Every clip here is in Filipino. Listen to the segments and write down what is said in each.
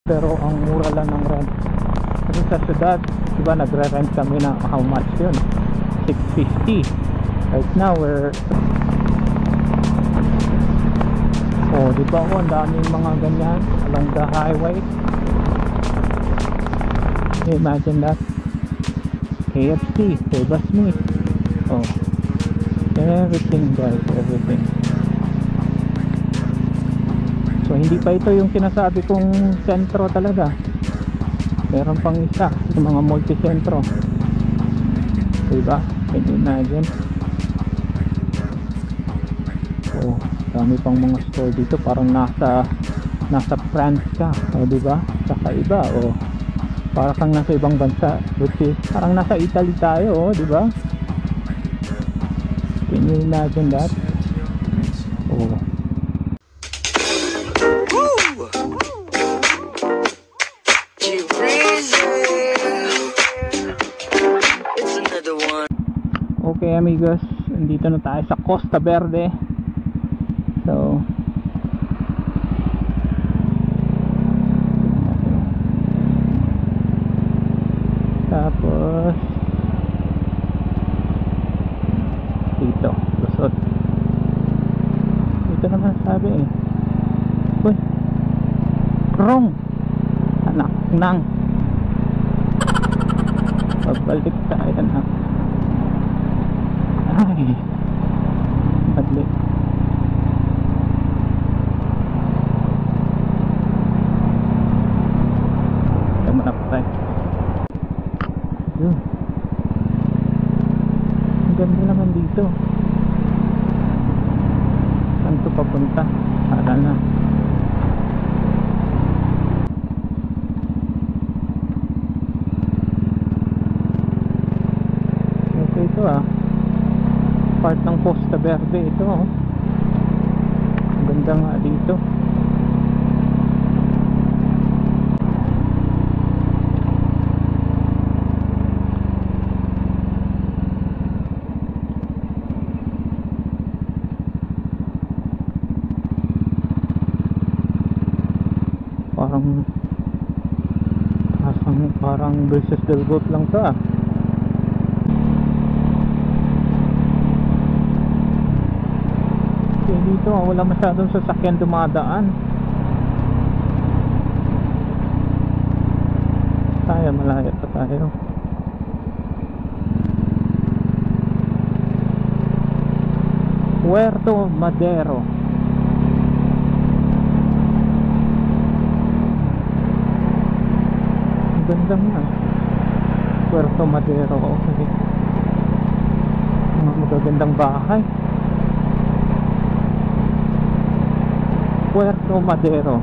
pero ang mura lang ng rent. Kasi sa syudad, diba, nagre-rent kami na how much yun? 650. Right now we're diba, ang daming mga ganyan along the highway. Imagine that. KFC, Save Me. Everything guys, everything. So hindi pa ito yung sinasabi kong sentro talaga. Meron pang isa, yung mga multi-sentro. Diba? Can you imagine? Dami pang mga store dito, parang nasa France ka, diba? Saka iba, para kang nasa ibang bansa, which is parang nasa Italy tayo, diba? Can you imagine that? Okay amigos, nandito na tayo sa Costa Verde. So tapos dito, lusot. Dito naman sabi uy, krong anak nang pagbalik tayo na. Ay badli. Ang ganda naman dito. Saan ito papunta? Saan na? Okay ito part ng Costa Verde ito. Ang ganda nga dito. Parang Bridges del Boat lang to Okay, dito wala masyadong sasakyan dumadaan. Malaya pa tayo. Puerto Madero. Ganda nga. Puerto Madero. Okay. Mga magagandang bahay. Puerto Madero.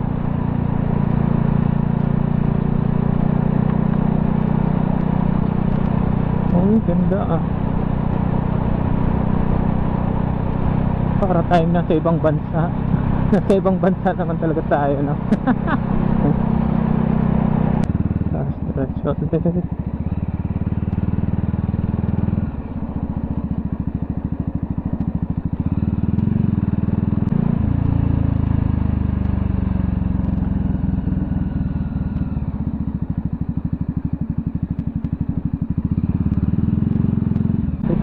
Ganda Para tayong nasa ibang bansa. Nasa ibang bansa naman talaga tayo, no?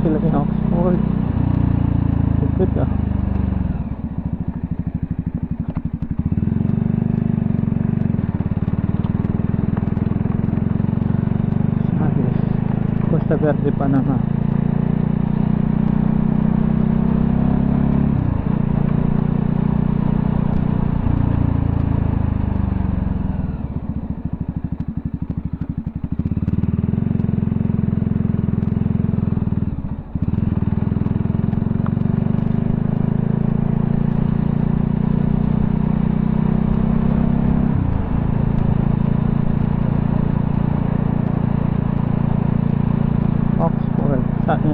Sila in Oxford. Good Costa Verde pa naman.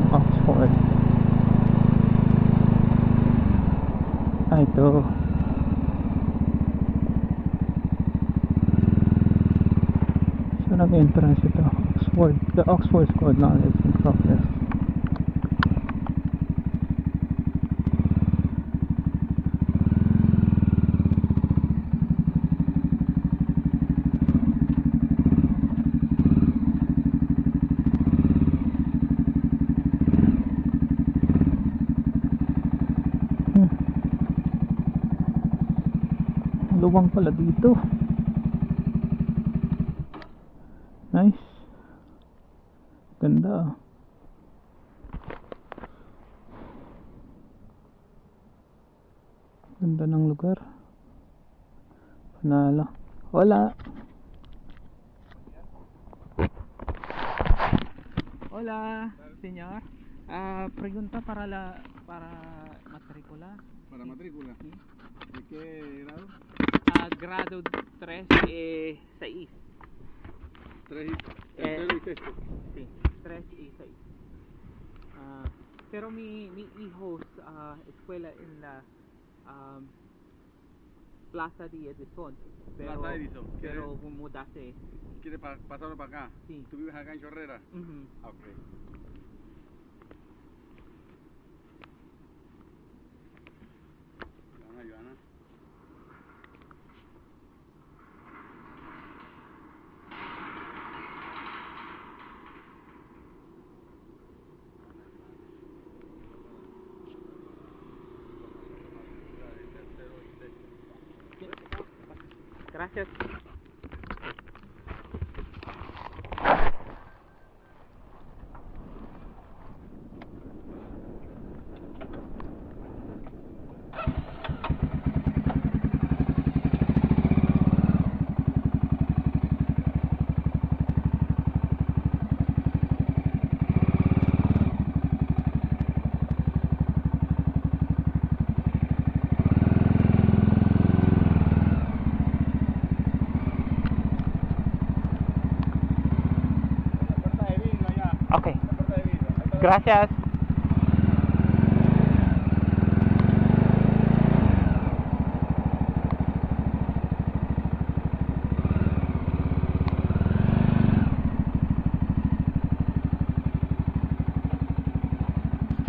Oxford. Ito. Saan ang entrance ito? Oxford. The Oxford School of Knowledge in progress. maluwang pala dito. Nice. Ganda. Ganda ng lugar. Panalo. Hola. Hola, señor. Pregunta para matrícula. Para matrícula. Sí. ¿De qué grado? Grado 3 6. 3 y tercero y sexto. Sí, 3 y 6. Pero mi hijos escuela en la Plaza de Edison. Plaza Edison. Pero mudaste. ¿Quieres pasarlo para acá? Sí. ¿Tú vives acá en Chorrera? Uh-huh. Ok. ¿Le van a ayudar, no? Gracias. Okay. Gracias.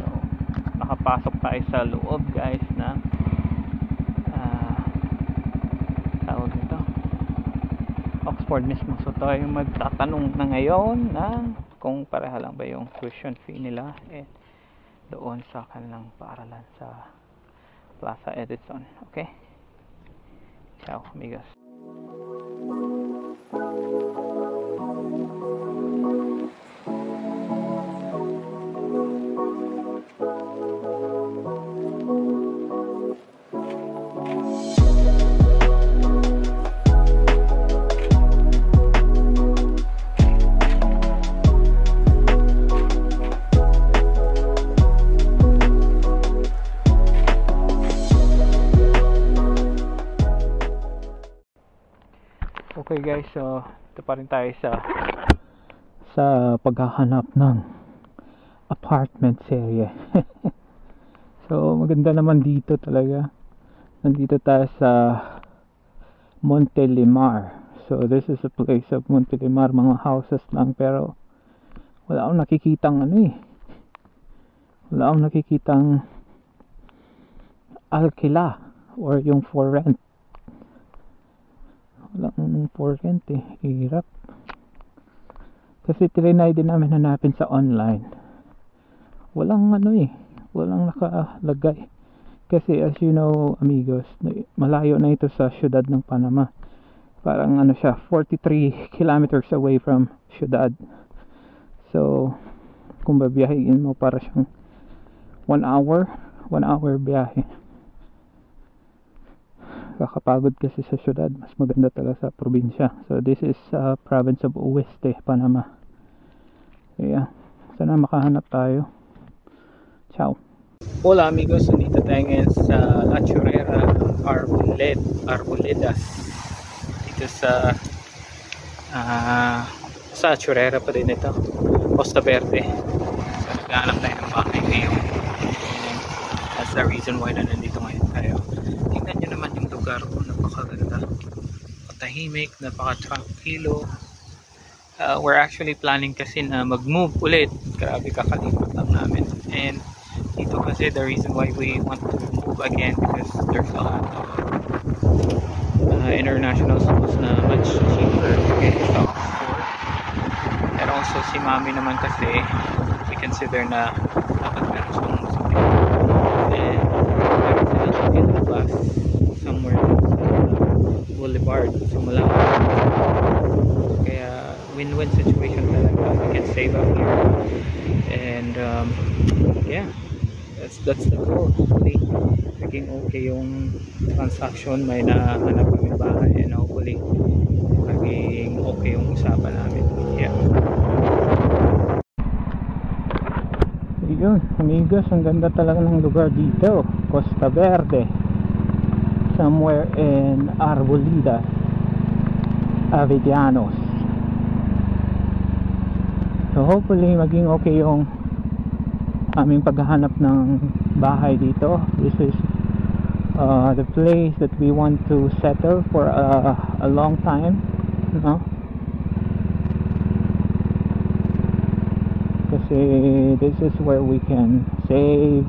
So, nakapasok tayo sa loob, guys, na tawag nito Oxford mismo. So tayo magtatanong na ngayon na kung pareha lang ba yung tuition fee nila doon sa kanilang paaralan sa Plaza Edison. Okay? Ciao, amigos. Okay guys, so ito pa rin tayo sa paghahanap ng apartment area. So maganda naman dito talaga. Nandito tayo sa Montelimar. So this is a place of Montelimar, mga houses lang, pero wala akong nakikitang wala akong nakikitang alkila or yung for rent. Walang for rent hirap. Kasi trinay din namin hanapin sa online. Walang walang nakalagay. Kasi as you know, amigos, malayo na ito sa syudad ng Panama. Parang siya, 43 kilometers away from syudad. So, kung babiyahin mo, para siyang 1 hour biyahe. Kakapagod kasi sa syudad, mas maganda talaga sa probinsya. So this is province of Oeste, Panama. So yeah, sana makahanap tayo. Ciao. Hola amigos, nandito tayo ngayon sa La Chorrera Arboledas. Dito sa Chorrera pa din ito, Costa Verde. So naghahanap tayo ng bahay ngayon. And that's the reason why nandito ngayon tayo. Tingnan nyo naman yung lugar ko, napakaganda, patahimik, napaka-tranquilo. We're actually planning kasi na mag-move ulit. Grabe, kakalipat lang namin. And dito kasi the reason why we want to move again, because there's a lot of international schools na much cheaper sa Oxford. And also si mami naman kasi we consider na dapat meron siyang and in the bus somewhere So malapit. Kaya win-win situation talaga. We can save up here. And yeah, that's the goal. Hopefully maging okay yung transaction, may nahanap kami bahay, and hopefully maging okay yung usapan namin. Yeah. Yun, amigos, ang ganda talaga ng lugar dito. Costa Verde, somewhere in Arboleda, Avellanos. So hopefully maging okay yung aming paghahanap ng bahay dito. This is the place that we want to settle for a long time, no? Kasi this is where we can save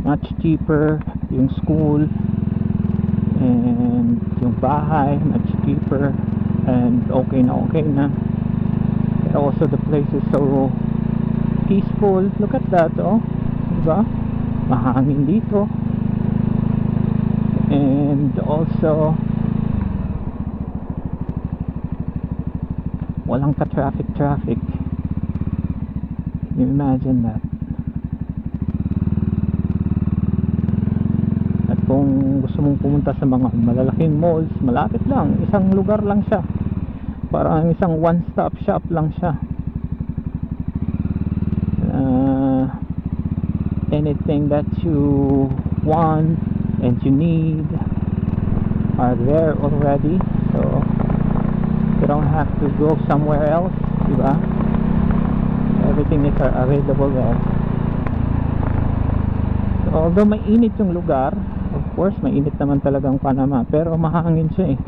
much cheaper, yung school and yung bahay much cheaper, and okay na. But also the place is so peaceful. Look at that, oh, diba? Mahangin dito. And also walang ka-traffic. Can you imagine that? At kung gusto mong pumunta sa mga malalaking malls, malapit lang, isang lugar lang siya, parang isang one-stop shop lang siya. Anything that you want and you need are there already, so you don't have to go somewhere else, diba? Everything is available there. So, although mainit yung lugar, of course mainit naman talagang Panama, pero mahangin siya eh.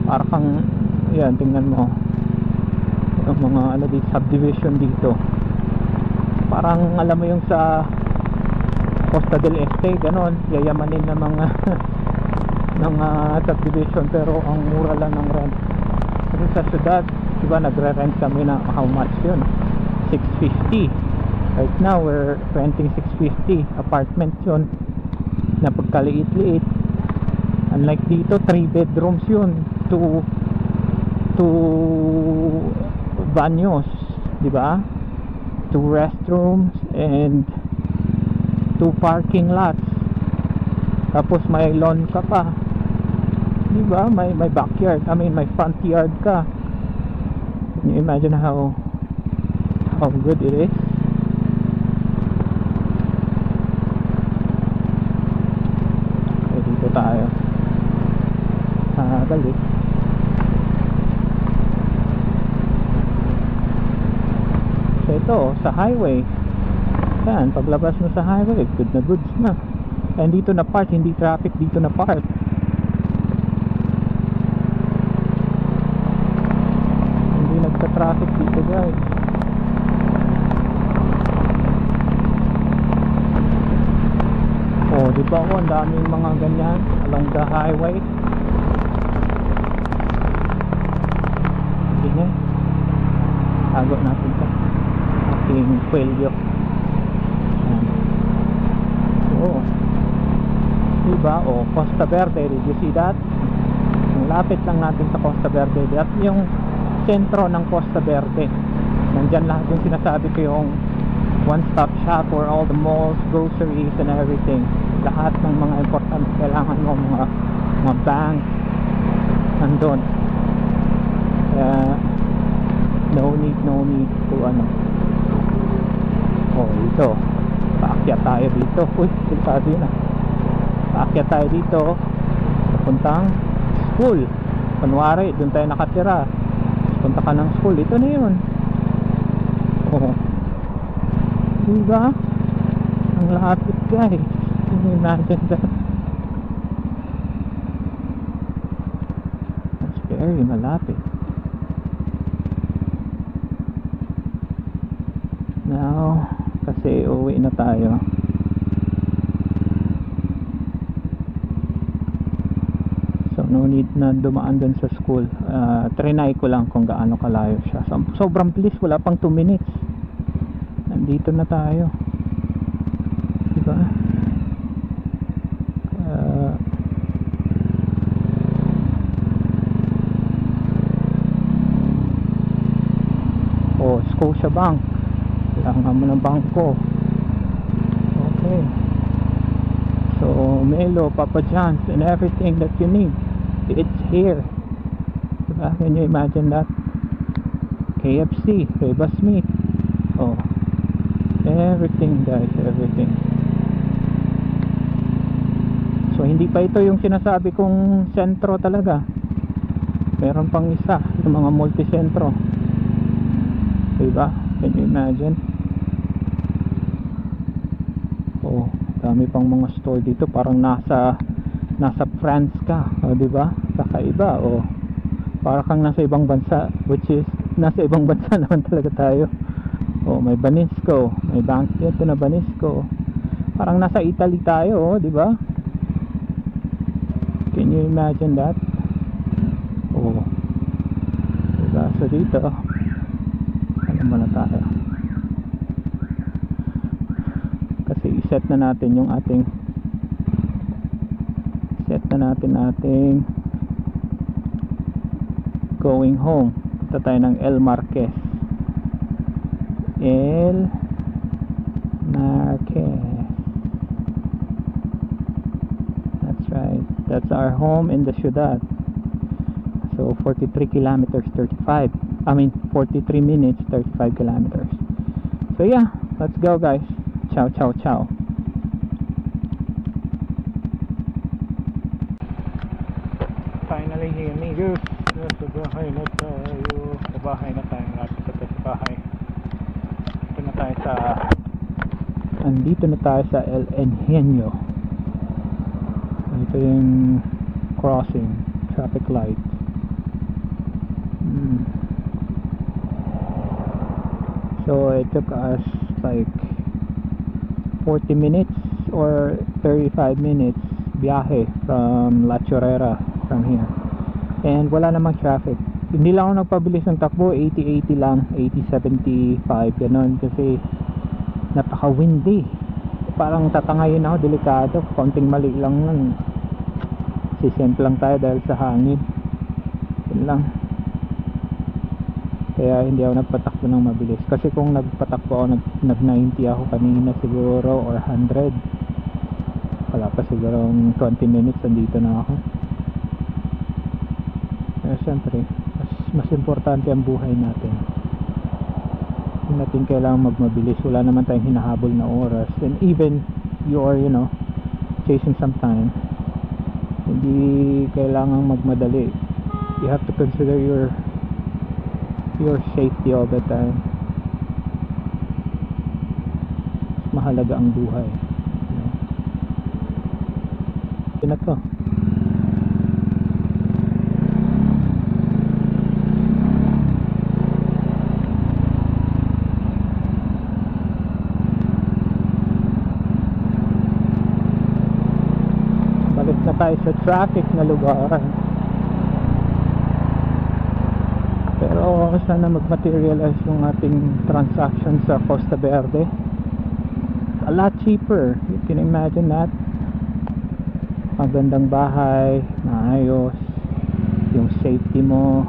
Para kang, yan, tingnan mo yung mga ano dito, subdivision dito, parang alam mo yung sa Costa del Este, ganon, yayamanin na mga ng subdivision, pero ang mura lang ng rent. Kasi sa syudad, diba, nagre-rent kami na how much yun? 650. Right now we're renting 650. Apartment yun na pagkaliit-liit. Unlike dito, 3 bedrooms yun, 2 banyos, diba? 2 restrooms and 2 parking lots. Tapos may lawn ka pa, diba? May backyard, I mean may front yard ka. Can you imagine how good it is? Okay, dito tayo balik. So ito, sa highway yan, paglabas mo sa highway, good na goods na. And dito na part, hindi traffic dito na part. Hindi nagka-traffic dito, guys. Oh, di ba, oh, ang daming mga ganyan along the highway. Sige, tago natin ito, aking kwelyo. Oh, diba? Oh, Costa Verde, did you see that? Lapit lang natin sa Costa Verde. At yung sentro ng Costa Verde, nandyan lahat yung sinasabi ko, yung one-stop shop for all the malls, groceries and everything. Lahat ng mga important kailangan mo, mga bank nandun. No need to ano. Oh, ito, paakyat tayo dito. Uy, silpado na. Paakyat tayo dito papuntang school. Kunwari, doon tayo nakatira, punta ka ng school, ito na yun. Oh, diba? Ang lapit, guys. Can you imagine that? That's very malapit. Now, kasi uwi na tayo. So no need na dumaan dun sa school. Trinay ko lang kung gaano kalayo siya. Sobrang bilis, wala pang 2 minutes nandito na tayo, diba? o Scotiabank, kailangan mo ng bangko. Okay, so Melo, Papa John's, and everything that you need, it's here, diba? Can you imagine that? KFC, Reba Smith, oh, everything guys, everything. So hindi pa ito yung sinasabi kong sentro talaga, meron pang isa, yung mga multisentro, diba? Can you imagine? Oh, dami pang mga store dito, parang nasa France ka, oh, diba? Kakaiba, oh, para kang nasa ibang bansa, which is nasa ibang bansa naman talaga tayo. Oh, may Banisco, may bank dito na Banisco, parang nasa Italy tayo, oh, diba? Can you imagine that? Oh, diba? So dito, ano muna tayo, kasi iset na natin yung ating going home. Punta tayo ng El Marquez. That's right, that's our home in the ciudad. So 43 kilometers, 43 minutes, 35 kilometers. So yeah, let's go guys. Ciao, ciao, ciao. Finally here amigos, nasa bahay na tayo. Sa bahay na tayo, nasa bahay. Andito na tayo sa El Ingenio. Ito yung crossing, traffic light. So it took us like 40 minutes or 35 minutes biyahe from La Chorrera, from here. And wala namang traffic. Hindi lang ako nagpabilis ng takbo, 80-80 lang, 80-75 ganon, kasi napaka windy, parang tatangayin ako, delikado, konting mali lang nun, sisent lang tayo dahil sa hangin, yun lang. Kaya hindi ako nagpatakbo ng mabilis, kasi kung nagpatakbo ako, nag 90 ako kanina siguro, or 100, wala pa siguro 20 minutes andito na ako. Kaya syempre mas importante ang buhay natin, hindi natin kailangan magmabilis, wala naman tayong hinahabol na oras. And even you're chasing some time, hindi kailangan magmadali. You have to consider your safety all the time. Mahalaga ang buhay, yun na to. Na tayo sa traffic na lugar, pero sana mag-materialize yung ating transaction sa Costa Verde. A lot cheaper, you can imagine that. Magandang bahay, maayos, yung safety mo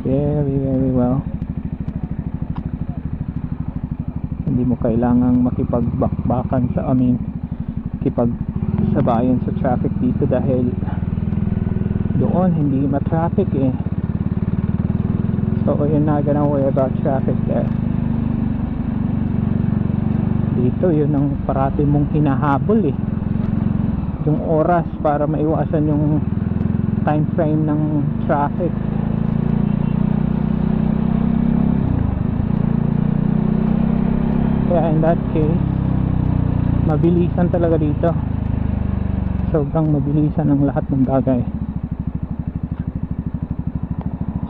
very very well, hindi mo kailangang makipagbakbakan sa sabayan sa traffic dito, dahil doon hindi ma-traffic eh. So you're not gonna worry about traffic there. Dito yun ang parati mong hinahabol eh, yung oras, para maiwasan yung time frame ng traffic. Kaya in that case, mabilisan talaga dito, sobrang mabilisan ng lahat ng bagay.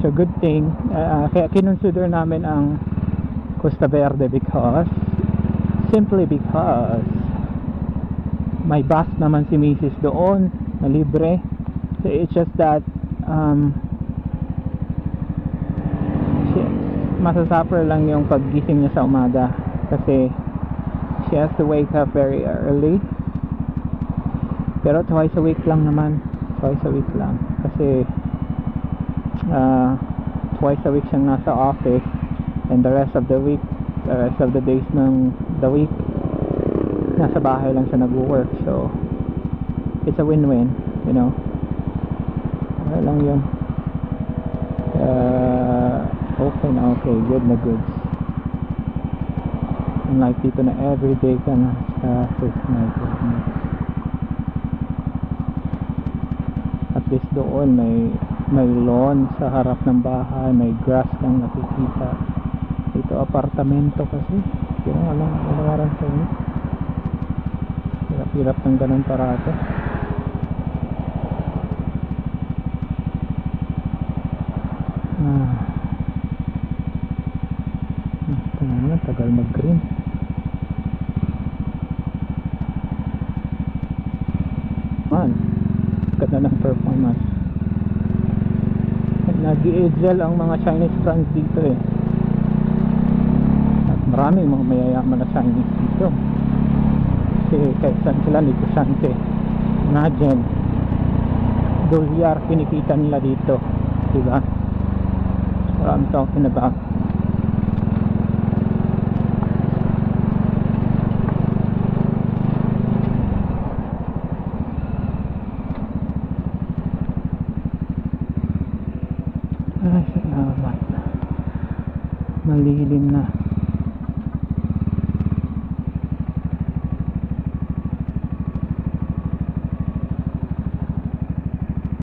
So good thing, kaya kinonsider namin ang Costa Verde simply because may bus naman si Mrs. doon na libre. So it's just that masasuffer lang yung paggising niya sa umaga, kasi she has to wake up very early. Pero twice a week lang naman, kasi twice a week siyang nasa office, And the rest of the week, the rest of the days ng the week, nasa bahay lang siya nag-work. So it's a win-win, you know. Okay lang yun. Okay na okay, good na goods. Unlike dito na everyday ka na sa my goodness. At least doon may lawn sa harap ng bahay, may grass kang nakikita. Ito apartamento kasi, kaya alam sa inyo. Hirap ng ganun parate. Tagal mag-green. Ganda ng performance. Nag-i-gel ang mga Chinese brands dito eh. At maraming mga mayayaman na Chinese dito. Kasi kahit saan sila negosante. Imagine, dolyar kinikita nila dito, diba? That's what I'm talking about. Ay, salamat. Malilim na.